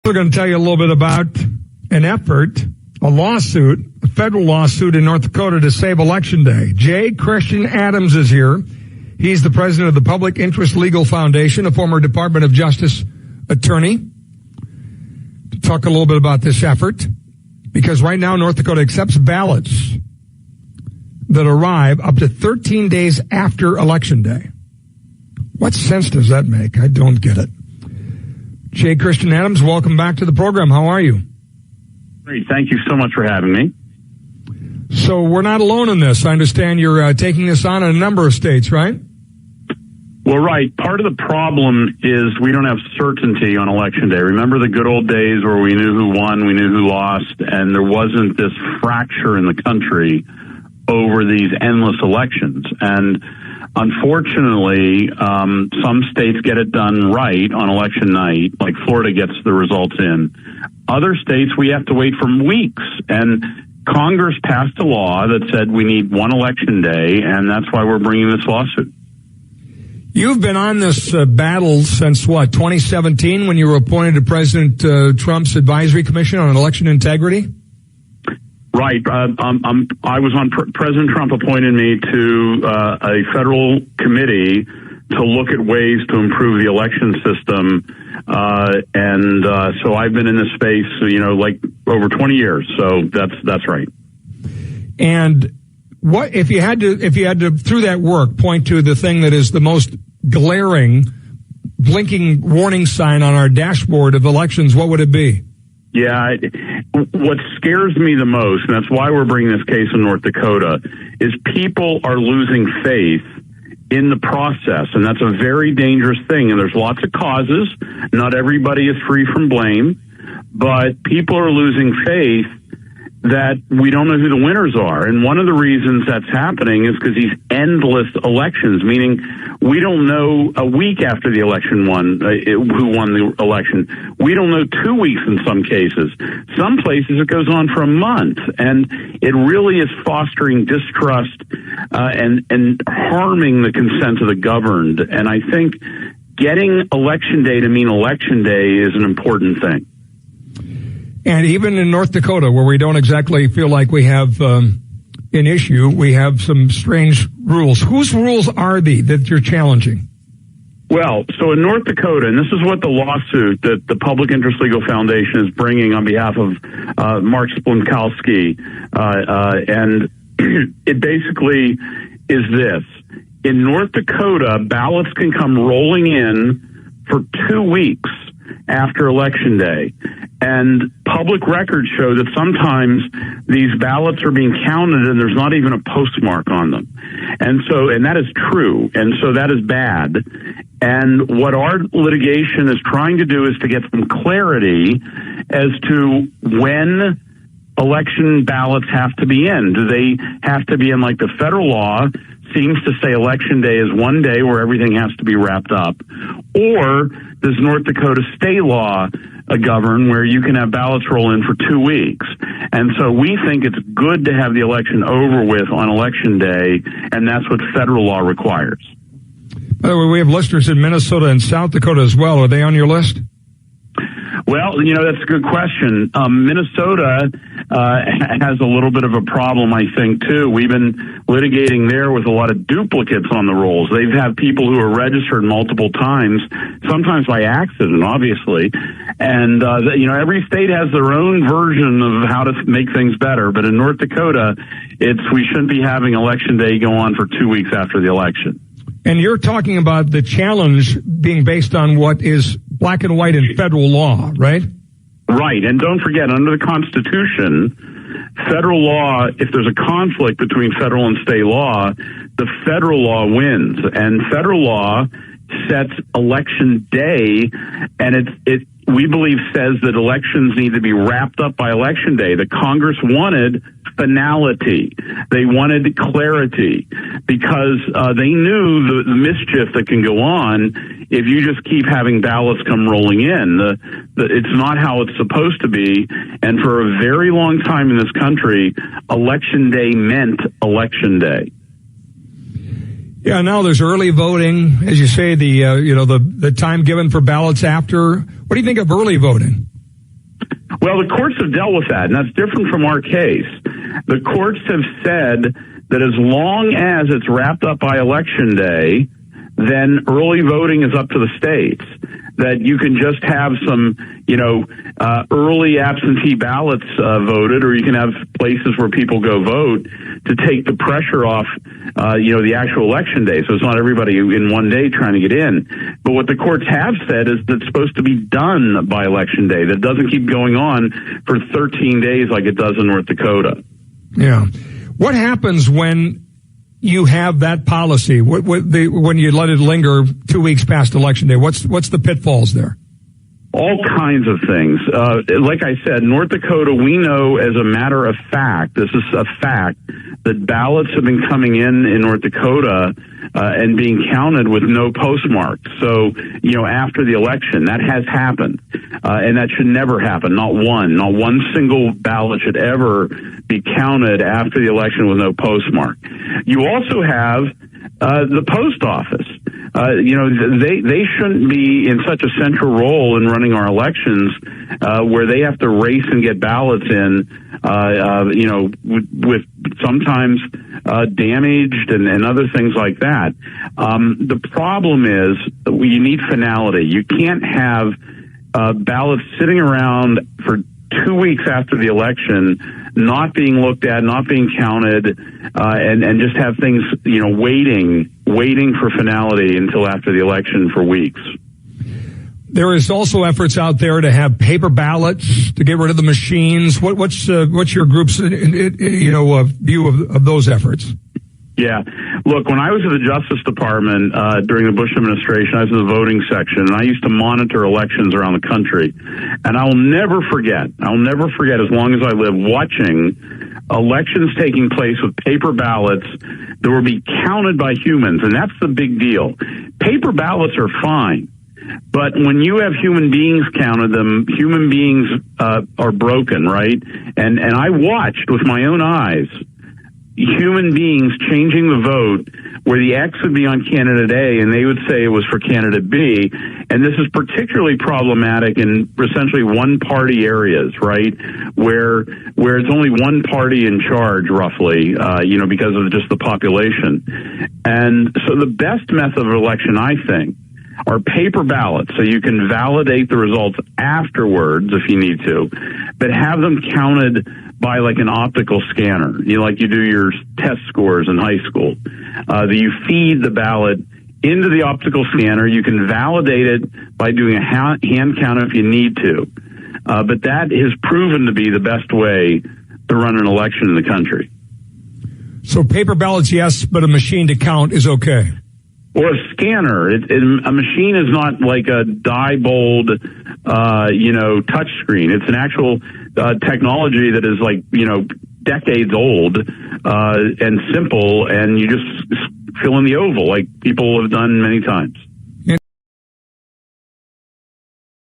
We're going to tell you a little bit about an effort, a lawsuit, a federal lawsuit in North Dakota to save Election Day. J. Christian Adams is here. He's the president of the Public Interest Legal Foundation, a former Department of Justice attorney, to talk a little bit about this effort. Because right now North Dakota accepts ballots that arrive up to 13 days after Election Day. What sense does that make? I don't get it. J. Christian Adams, welcome back to the program. How are you? Great. Thank you so much for having me. So we're not alone in this. I understand you're taking this on in a number of states, right? Well, right. Part of the problem is we don't have certainty on Election Day. Remember the good old days where we knew who won, we knew who lost, and there wasn't this fracture in the country over these endless elections. And unfortunately, some states get it done right on election night, like Florida gets the results in. Other states, we have to wait for weeks. And Congress passed a law that said we need one election day, and that's why we're bringing this lawsuit. You've been on this battle since, 2017, when you were appointed to President Trump's Advisory Commission on Election Integrity? Right. I was on President Trump appointed me to a federal committee to look at ways to improve the election system. So I've been in this space, like over 20 years. So that's right. And what if you had to through that work point to the thing that is the most glaring, blinking warning sign on our dashboard of elections, what would it be? Yeah, what scares me the most, and that's why we're bringing this case in North Dakota, is people are losing faith in the process, and that's a very dangerous thing. And there's lots of causes. Not everybody is free from blame, but people are losing faith that we don't know who the winners are. And one of the reasons that's happening is because these endless elections, meaning we don't know a week after the election who won the election. We don't know 2 weeks in some cases. Some places it goes on for a month. And it really is fostering distrust and harming the consent of the governed. And I think getting Election Day to mean Election Day is an important thing. And even in North Dakota, where we don't exactly feel like we have an issue, we have some strange rules. Whose rules are they that you're challenging? Well, so in North Dakota, and this is what the lawsuit that the Public Interest Legal Foundation is bringing on behalf of Mark Splonkalski, and it basically is this. In North Dakota, ballots can come rolling in for 2 weeks after Election Day. And public records show that sometimes these ballots are being counted and there's not even a postmark on them. And that is true. And so that is bad. And what our litigation is trying to do is to get some clarity as to when election ballots have to be in. Do they have to be in like the federal law seems to say Election Day is one day where everything has to be wrapped up? Or does North Dakota state law govern where you can have ballots roll in for 2 weeks? And so we think it's good to have the election over with on Election Day, and that's what federal law requires. By the way, we have listeners in Minnesota and South Dakota as well. Are they on your list? Well, that's a good question. Minnesota has a little bit of a problem, I think, too. We've been litigating there with a lot of duplicates on the rolls. They've had people who are registered multiple times, sometimes by accident, obviously. And, every state has their own version of how to make things better. But in North Dakota, we shouldn't be having Election Day go on for 2 weeks after the election. And you're talking about the challenge being based on what is black and white in federal law, right? Right. And don't forget, under the Constitution, federal law, if there's a conflict between federal and state law, the federal law wins. And federal law sets Election Day, and we believe says that elections need to be wrapped up by Election Day. The Congress wanted finality. They wanted clarity because they knew the mischief that can go on if you just keep having ballots come rolling in. It's not how it's supposed to be. And for a very long time in this country, Election Day meant Election Day. Yeah, now there's early voting, as you say, the time given for ballots after. What do you think of early voting? Well, the courts have dealt with that, and that's different from our case. The courts have said that as long as it's wrapped up by Election Day, then early voting is up to the states. That you can just have some, early absentee ballots voted, or you can have places where people go vote to take the pressure off, the actual election day. So it's not everybody in one day trying to get in. But what the courts have said is that it's supposed to be done by election day. That doesn't keep going on for 13 days like it does in North Dakota. Yeah. What happens when you have that policy? When you let it linger 2 weeks past election day, what's the pitfalls there? All kinds of things. Like I said, North Dakota, we know as a matter of fact, this is a fact, that ballots have been coming in North Dakota and being counted with no postmark. So, after the election, that has happened. And that should never happen. Not one single ballot should ever be counted after the election with no postmark. You also have the post office. They shouldn't be in such a central role in running our elections, where they have to race and get ballots in, with sometimes damaged and other things like that. The problem is you need finality. You can't have ballots sitting around for 2 weeks after the election, not being looked at, not being counted, and just have things, waiting for finality until after the election for weeks. There is also efforts out there to have paper ballots to get rid of the machines. What's your group's view of those efforts? Yeah. Look, when I was at the Justice Department during the Bush administration, I was in the voting section, and I used to monitor elections around the country. And I'll never forget as long as I live, watching elections taking place with paper ballots that were being counted by humans. And that's the big deal. Paper ballots are fine. But when you have human beings counted them, human beings are broken, right? And I watched with my own eyes human beings changing the vote where the X would be on candidate A and they would say it was for candidate B. And this is particularly problematic in essentially one-party areas, right? Where it's only one party in charge, roughly, because of just the population. And so the best method of election, I think, are paper ballots, so you can validate the results afterwards if you need to, but have them counted by like an optical scanner, like you do your test scores in high school. That you feed the ballot into the optical scanner. You can validate it by doing a hand count if you need to. But that has proven to be the best way to run an election in the country. So paper ballots, yes, but a machine to count is okay. Or a scanner. A machine is not like a Diebold, touch screen. It's an actual technology that is like, decades old and simple, and you just fill in the oval like people have done many times.